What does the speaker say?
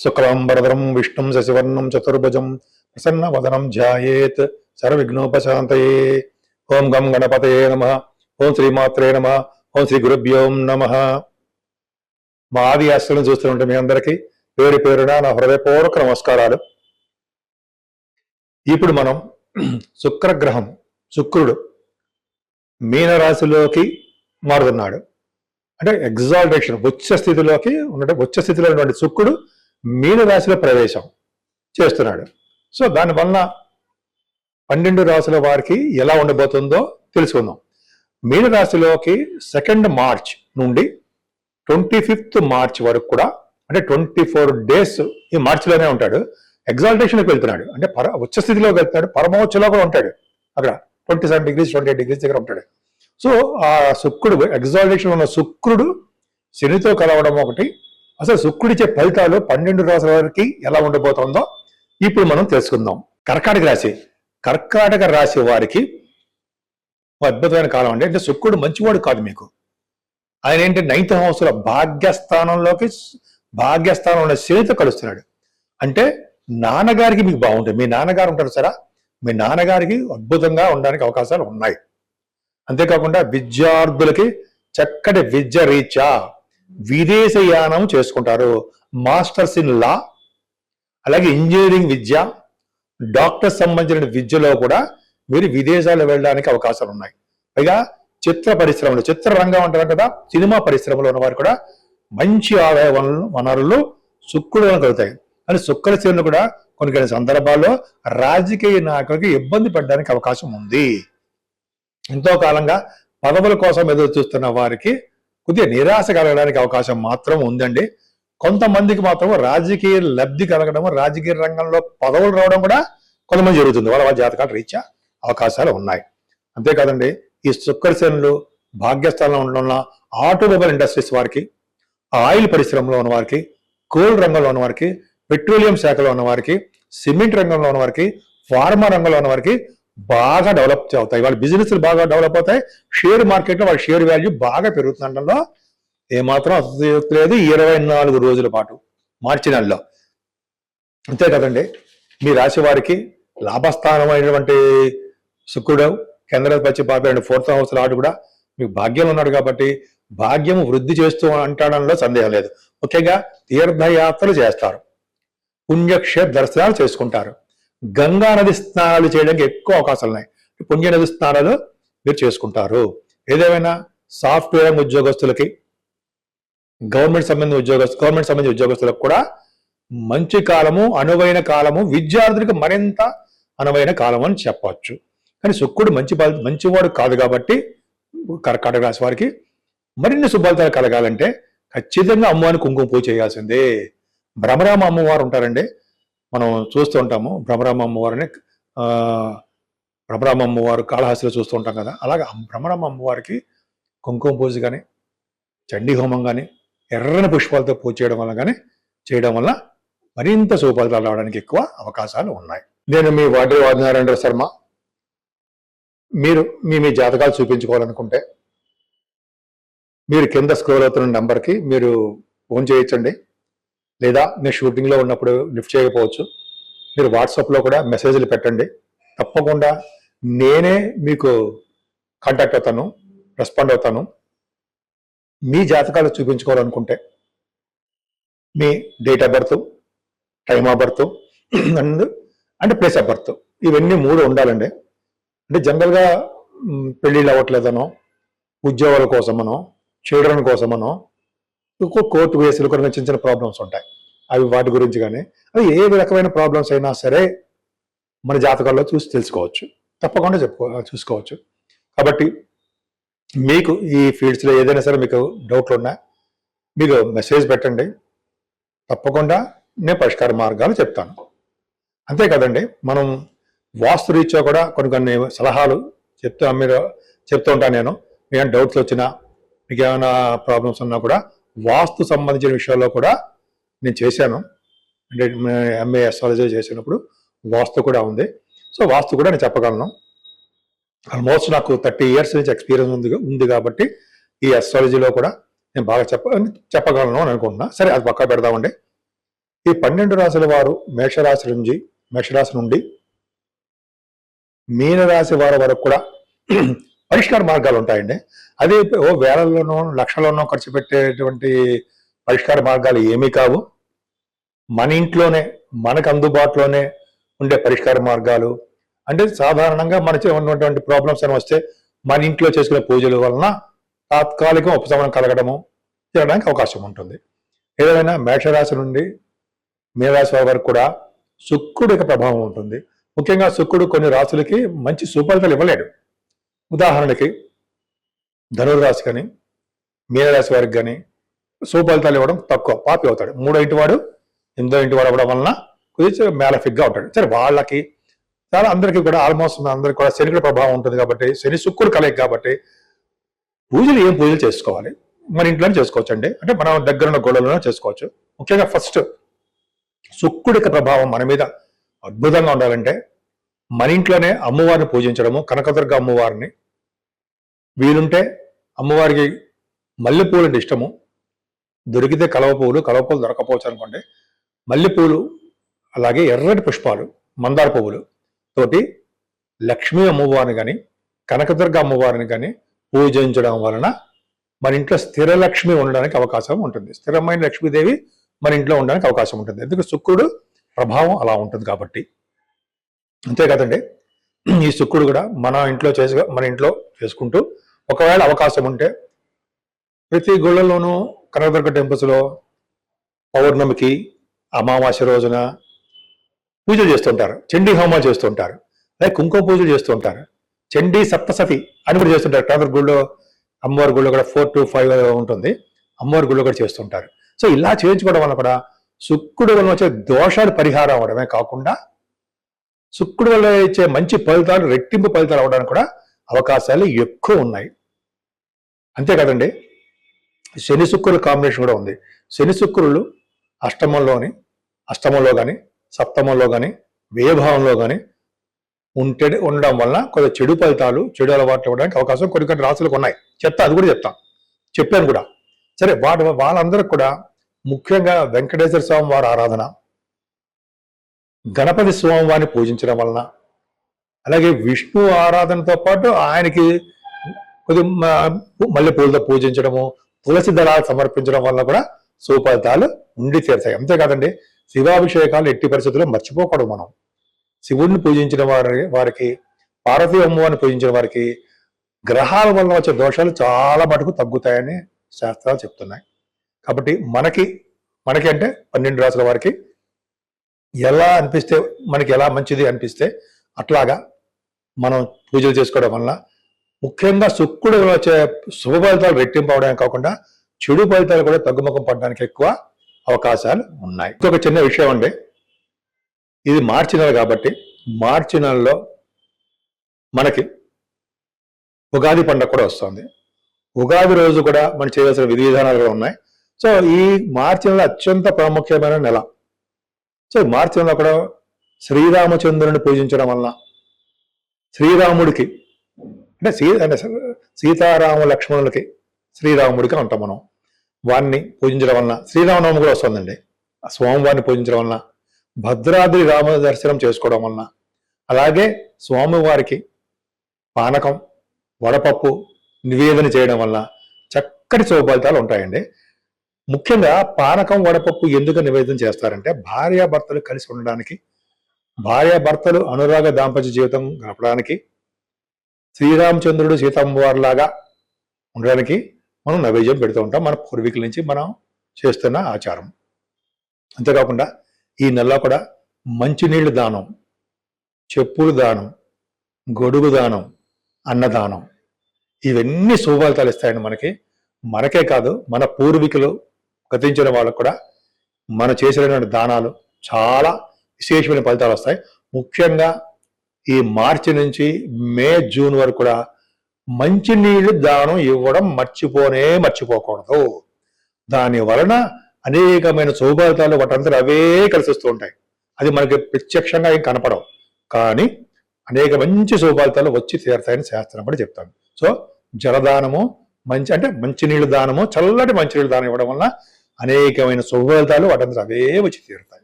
శుక్లాంబరధరం విష్ణుం శశివర్ణం చతుర్భుజం ప్రసన్నవదనం ధ్యాయేత్ సర్వవిఘ్నోపశాంతయే. ఓం గం గణపతయే నమః. ఓం శ్రీమాత్రే నమః. ఓం శ్రీ గురుభ్యో నమః. మా ఆది ఆస్తులను చూస్తుంటే మీ అందరికీ పేరు పేరున నా హృదయపూర్వక నమస్కారాలు. ఇప్పుడు మనం శుక్రగ్రహం, శుక్రుడు మీనరాశిలోకి మారుతున్నాడు. అంటే ఎగ్జాల్టేషన్, ఉచ్చ స్థితిలోకి ఉన్నట్టు, ఉచ్చ స్థితిలో ఉన్నటువంటి శుక్రుడు మీనరాశిలో ప్రవేశం చేస్తున్నాడు. సో దానివల్ల 12 రాశుల వారికి ఎలా ఉండబోతుందో తెలుసుకుందాం. మీనరాశిలోకి 2 మార్చ్ నుండి 25 మార్చ్ వరకు కూడా, అంటే 24 డేస్ ఈ మార్చిలోనే ఉంటాడు. ఎగ్జాల్టేషన్కి వెళ్తున్నాడు, అంటే ఉచ్చ స్థితిలోకి వెళ్తాడు. పరమోచ్చలో కూడా ఉంటాడు, అక్కడ 27 డిగ్రీస్ 28 డిగ్రీస్ దగ్గర ఉంటాడు. సో ఆ శుక్రుడు, ఎగ్జాల్టేషన్ ఉన్న శుక్రుడు శనితో కలవడం ఒకటి. అసలు శుక్రుడిచ్చే ఫలితాలు 12 రాశుల వారికి ఎలా ఉండబోతుందో ఇప్పుడు మనం తెలుసుకుందాం. కర్కాటక రాశి వారికి అద్భుతమైన కాలం అండి. అంటే శుక్రుడు మంచివాడు కాదు మీకు. ఆయన ఏంటి 9th హౌస్ లో భాగ్యస్థానంలో శనితో కలుస్తున్నాడు. అంటే నాన్నగారికి మీకు బాగుంటుంది. మీ నాన్నగారు ఉంటారు సరే, మీ నాన్నగారికి అద్భుతంగా ఉండడానికి అవకాశాలు ఉన్నాయి. అంతేకాకుండా విద్యార్థులకి చక్కటి విద్య రీత్యా విదేశయానం చేసుకుంటారు. మాస్టర్స్ ఇన్ లా, అలాగే ఇంజనీరింగ్ విద్య, డాక్టర్ సంబంధించిన విద్యలో కూడా మీరు విదేశాలు వెళ్ళడానికి అవకాశాలు ఉన్నాయి. పైగా చిత్ర పరిశ్రమలు, చిత్రరంగం అంటారు కదా, సినిమా పరిశ్రమలో ఉన్నవారు కూడా మంచి ఆదాయ వనరులు శుక్రుడు కలుగుతాయి. కానీ శుక్రశనులు కూడా కొన్ని సందర్భాల్లో రాజకీయ నాయకులకి ఇబ్బంది పడడానికి అవకాశం ఉంది. ఎంతో కాలంగా పదవుల కోసం ఎదురు చూస్తున్న వారికి కొద్దిగా నిరాశ కలగడానికి అవకాశం మాత్రం ఉందండి. కొంతమందికి మాత్రం రాజకీయ లబ్ధి కలగడం, రాజకీయ రంగంలో పదవులు రావడం కూడా కొంతమంది జరుగుతుంది. వాళ్ళ జాతకాలు రీత్యా అవకాశాలు ఉన్నాయి. అంతేకాదండి, ఈ శుక్రశనులు భాగ్యస్థానంలో ఉండడం వల్ల ఆటోమొబైల్ ఇండస్ట్రీస్ వారికి, ఆయిల్ పరిశ్రమలో ఉన్న వారికి, కోల్ రంగంలో ఉన్న వారికి, పెట్రోలియం శాఖలో ఉన్న వారికి, సిమెంట్ రంగంలో ఉన్న వారికి, ఫార్మా రంగంలో ఉన్న వారికి బాగా డెవలప్ అవుతాయి. వాళ్ళ బిజినెస్లు బాగా డెవలప్ అవుతాయి. షేర్ మార్కెట్లో వాళ్ళ షేర్ వాల్యూ బాగా పెరుగుతుండడంలో ఏమాత్రం అతిశయోక్తి లేదు. 24 రోజుల పాటు మార్చి నెలలో. అంతే కదండి, మీ రాశి వారికి లాభస్థానమైనటువంటి శుక్రుడు కేంద్రాధిపతి పాపేయండి 4th హౌస్ లాడు కూడా మీకు భాగ్యం ఉన్నాడు కాబట్టి భాగ్యము వృద్ధి చేస్తూ అంటడంలో సందేహం లేదు. ముఖ్యంగా తీర్థయాత్రలు చేస్తారు, పుణ్యక్షేత్ర దర్శనాలు చేసుకుంటారు, గంగా నది స్నానాలు చేయడానికి ఎక్కువ అవకాశాలు ఉన్నాయి. పుణ్య నది స్నానాలు మీరు చేసుకుంటారు. ఏదేమైనా సాఫ్ట్వేర్ ఉద్యోగస్తులకి, గవర్నమెంట్ సంబంధించిన ఉద్యోగస్తులకు కూడా మంచి కాలము, అనువైన కాలము, విద్యార్థులకు మరింత అనువైన కాలం అని చెప్పవచ్చు. కానీ శుక్రుడు మంచివాడు కాదు కాబట్టి కర్కాటక రాశి వారికి మరిన్ని శుభాలితాలు కలగాలంటే ఖచ్చితంగా అమ్మవారిని కుంకుమ పూజ చేయాల్సిందే. భ్రమరామ అమ్మవారు ఉంటారండి, మనం చూస్తూ ఉంటాము. భ్రమరామ అమ్మవారు కాళహస్తిలో చూస్తూ ఉంటాం కదా. అలాగే భ్రమరామ అమ్మవారికి కుంకుమ పూజ కానీ, చండీ హోమం కానీ, ఎర్రని పుష్పాలతో పూజ చేయడం వల్ల మరింత శుభఫలితాలు రావడానికి ఎక్కువ అవకాశాలు ఉన్నాయి. నేను మీ వాడ్రి నారాయణ శర్మ. మీరు మీ జాతకాలు చూపించుకోవాలనుకుంటే మీరు కింద స్క్రోల్ అవుతున్న నెంబర్కి మీరు ఫోన్ చేయొచ్చండి. లేదా మీరు షూటింగ్లో ఉన్నప్పుడు లిఫ్ట్ చేయకపోవచ్చు. మీరు వాట్సాప్లో కూడా మెసేజ్లు పెట్టండి. తప్పకుండా నేనే మీకు కాంటాక్ట్ అవుతాను, రెస్పాండ్ అవుతాను. మీ జాతకాలు చూపించుకోవాలనుకుంటే మీ date of birth, time of birth అంటే ప్లేస్ ఆఫ్ బర్త్, ఇవన్నీ 3 ఉండాలండి. అంటే జనరల్గా పెళ్ళిళ్ళు అవ్వట్లేదనో, ఉద్యోగాల కోసమనో, చిల్డ్రన్ కోసమనో, కోర్టు కేసులు కొన్ని చిన్న ప్రాబ్లమ్స్ ఉంటాయి. అవి వాటి గురించి కానీ, అది ఏ రకమైన ప్రాబ్లమ్స్ అయినా సరే మన జాతకాల్లో చూసి తెలుసుకోవచ్చు, తప్పకుండా చూసుకోవచ్చు. కాబట్టి మీకు ఈ ఫీల్డ్స్లో ఏదైనా సరే మీకు డౌట్లు ఉన్నా మీకు మెసేజ్ పెట్టండి. తప్పకుండా నేను పరిష్కార మార్గాలు చెప్తాను. అంతే కదండి, మనం వాస్తు రీత్యా కూడా కొన్ని సలహాలు చెప్తూ ఉంటాను నేను. ఏమైనా డౌట్స్ వచ్చినా, మీకు ఏమైనా ప్రాబ్లమ్స్ ఉన్నా కూడా వాస్తు సంబంధించిన విషయాల్లో కూడా నేను చేశాను. అంటే ఎంఏ అస్ట్రాలజీ చేసినప్పుడు వాస్తు కూడా ఉంది. సో వాస్తు కూడా నేను చెప్పగలను. ఆల్మోస్ట్ నాకు 30 years నుంచి ఎక్స్పీరియన్స్ ఉంది కాబట్టి ఈ అస్ట్రాలజీలో కూడా నేను బాగా చెప్పగలను అని అనుకుంటున్నా. సరే, అది పక్కా పెడదామండి. ఈ 12 రాశుల వారు మేషరాశి నుండి మీనరాశి వారి వరకు కూడా పరిష్కార మార్గాలు ఉంటాయండి. అదే వేలల్లోనో లక్షల్లోనో ఖర్చు పెట్టేటువంటి పరిష్కార మార్గాలు ఏమీ కావు. మన ఇంట్లోనే మనకు అందుబాటులోనే ఉండే పరిష్కార మార్గాలు. అంటే సాధారణంగా మనకి ఉన్నటువంటి ప్రాబ్లమ్స్ అని వస్తే మన ఇంట్లో చేసుకునే పూజల వలన తాత్కాలిక ఉపశమనం కలగడము చేయడానికి అవకాశం ఉంటుంది. ఏదైనా మేషరాశి నుండి మీనరాశి వరకు కూడా శుక్రుడి యొక్క ప్రభావం ఉంటుంది. ముఖ్యంగా శుక్రుడు కొన్ని రాశులకి మంచి సుఫలితాలు ఇవ్వలేడు. ఉదాహరణకి ధనుర్రాశి కానీ మీనరాశి వారికి కానీ సుఫలితాలు ఇవ్వడం తక్కువ, పాపి అవుతాడు. 3వ ఇంటి వాడు 8వ ఇంటి వాడు అవ్వడం వలన కొంచెం మ్యాలఫిక్గా ఉంటాడు. సరే, వాళ్ళకి చాలా అందరికీ కూడా ఆల్మోస్ట్ అందరికీ కూడా శని ప్రభావం ఉంటుంది కాబట్టి, శని శుక్రుడు కలయిక కాబట్టి ఏం పూజలు చేసుకోవాలి మన ఇంట్లోనే చేసుకోవచ్చు అండి. అంటే మనం దగ్గరున్న గోడలోనే చేసుకోవచ్చు. ముఖ్యంగా ఫస్ట్ శుక్రుడి యొక్క ప్రభావం మన మీద అద్భుతంగా ఉండాలంటే మన ఇంట్లోనే అమ్మవారిని పూజించడము, కనకదుర్గ అమ్మవారిని. వీలుంటే అమ్మవారికి మల్లెపూలు అంటే ఇష్టము, దొరికితే కలవ పువ్వులు దొరకపోవచ్చు అనుకోండి, మల్లెపూలు అలాగే ఎర్రటి పుష్పాలు, మందార పువ్వులు తోటి లక్ష్మీ అమ్మవారిని కానీ కనకదుర్గ అమ్మవారిని కానీ పూజించడం వలన మన ఇంట్లో స్థిర లక్ష్మి ఉండడానికి అవకాశం ఉంటుంది. స్థిరమైన లక్ష్మీదేవి మన ఇంట్లో ఉండడానికి అవకాశం ఉంటుంది. ఎందుకంటే శుక్రుడు ప్రభావం అలా ఉంటుంది కాబట్టి. అంతే కదండి, ఈ శుక్రుడు కూడా మన ఇంట్లో చేసుకుంటూ ఒకవేళ అవకాశం ఉంటే ప్రతి గుళ్ళలోనూ కనకదుర్గ టెంపుల్స్లో పౌర్ణమికి అమావాస్య రోజున పూజలు చేస్తుంటారు, చండీ హోమాలు చేస్తుంటారు, అలాగే కుంకుమ పూజలు చేస్తుంటారు, చండీ సప్తసతి అని కూడా చేస్తుంటారు. కనకదుర్గ గుళ్ళో అమ్మవారి గుళ్ళో కూడా 4 to 5 ఉంటుంది, అమ్మవారి గుళ్ళో కూడా చేస్తుంటారు. సో ఇలా చేయించుకోవడం వల్ల కూడా శుక్రుడు వల్ల వచ్చే దోషాలు పరిహారం అవడమే కాకుండా శుక్రుడు వల్ల ఇచ్చే మంచి ఫలితాలు రెట్టింపు ఫలితాలు అవడానికి కూడా అవకాశాలు ఎక్కువ ఉన్నాయి. అంతే కదండి, శని శుక్రుల కాంబినేషన్ కూడా ఉంది. శని శుక్రులు అష్టమంలో కానీ సప్తమంలో కానీ వ్యయభావంలో కానీ ఉండడం వలన కొంత చెడు ఫలితాలు, చెడు అలవాట్లు ఇవ్వడానికి అవకాశం కొన్ని రాశులకు ఉన్నాయి. అది కూడా చెప్పాను కూడా. సరే, వాళ్ళందరికి కూడా ముఖ్యంగా వెంకటేశ్వర స్వామి వారి ఆరాధన, గణపతి స్వామివారిని పూజించడం వలన, అలాగే విష్ణు ఆరాధనతో పాటు ఆయనకి కొద్ది మల్లెపూలతో పూజించడము, తులసి దళాలు సమర్పించడం వల్ల కూడా సుఫలితాలు ఉండి తీరుతాయి. అంతేకాదండి, శివాభిషేకాలు ఎట్టి పరిస్థితుల్లో మర్చిపోకూడదు. మనం శివుడిని పూజించిన వారికి, పార్వతీ అమ్మవారిని పూజించిన వారికి గ్రహాల వల్ల వచ్చే దోషాలు చాలా మటుకు తగ్గుతాయని శాస్త్రాలు చెప్తున్నాయి. కాబట్టి మనకి అంటే 12 రాశుల వారికి ఎలా అనిపిస్తే, మనకి ఎలా మంచిది అనిపిస్తే అట్లాగా మనం పూజలు చేసుకోవడం వల్ల ముఖ్యంగా శుక్రుడు వచ్చే శుభ ఫలితాలు రెట్టింపు అవడానికి కాకుండా చెడు ఫలితాలు కూడా తగ్గుముఖం పడడానికి ఎక్కువ అవకాశాలు ఉన్నాయి. ఇంకొక చిన్న విషయం అండి, ఇది మార్చి నెల కాబట్టి మార్చి నెలలో మనకి ఉగాది పండుగ కూడా వస్తుంది. ఉగాది రోజు కూడా మనం చేయవలసిన విధి విధానాలు కూడా ఉన్నాయి. సో ఈ మార్చి నెల అత్యంత ప్రాముఖ్యమైన నెల. సో మార్చి నెలలో కూడా శ్రీరామచంద్రుని పూజించడం వలన శ్రీరాముడికి అంటే సీతారామ లక్ష్మణులకి శ్రీరాముడికి అంటాం మనం. వారిని పూజించడం వలన శ్రీరామనవమి కూడా వస్తుందండి. ఆ స్వామివారిని పూజించడం వలన, భద్రాద్రి రామ దర్శనం చేసుకోవడం వలన, అలాగే స్వామివారికి పానకం, వడపప్పు నివేదన చేయడం వల్ల చక్కటి శుభఫలితాలు ఉంటాయండి. ముఖ్యంగా పానకం, వడపప్పు ఎందుకు నివేదన చేస్తారంటే భార్యాభర్తలు కలిసి ఉండడానికి, భార్యాభర్తలు అనురాగ దాంపత్య జీవితం గడపడానికి, శ్రీరామచంద్రుడు సీతమ్మవారిలాగా ఉండడానికి మనం నైవేద్యం పెడుతూ ఉంటాం. మన పూర్వీకుల నుంచి మనం చేస్తున్న ఆచారం. అంతేకాకుండా ఈ నెలలో కూడా మంచినీళ్ళు దానం, చెప్పులు దానం, గొడుగు దానం, అన్నదానం, ఇవన్నీ శుభఫలితాలు ఇస్తాయండి మనకే కాదు, మన పూర్వీకులు గతించిన వాళ్ళకు కూడా మనం చేసినటువంటి దానాలు చాలా విశేషమైన ఫలితాలు వస్తాయి. ముఖ్యంగా ఈ మార్చి నుంచి మే, జూన్ వరకు కూడా మంచినీళ్ళు దానం ఇవ్వడం మర్చిపోకూడదు. దాని వలన అనేకమైన శుభఫలితాలు వాటంతా అవే కలిసి వస్తూ ఉంటాయి. అది మనకి ప్రత్యక్షంగా ఏం కనపడవు, కానీ అనేక మంచి శుభఫలితాలు వచ్చి తీరుతాయని శాస్త్రం కూడా చెప్తాను. సో జలదానము మంచినీళ్ళు దానము, చల్లటి మంచినీళ్ళు దానం ఇవ్వడం వల్ల అనేకమైన శుభ ఫలితాలు వాటంతా అవే వచ్చి తీరుతాయి.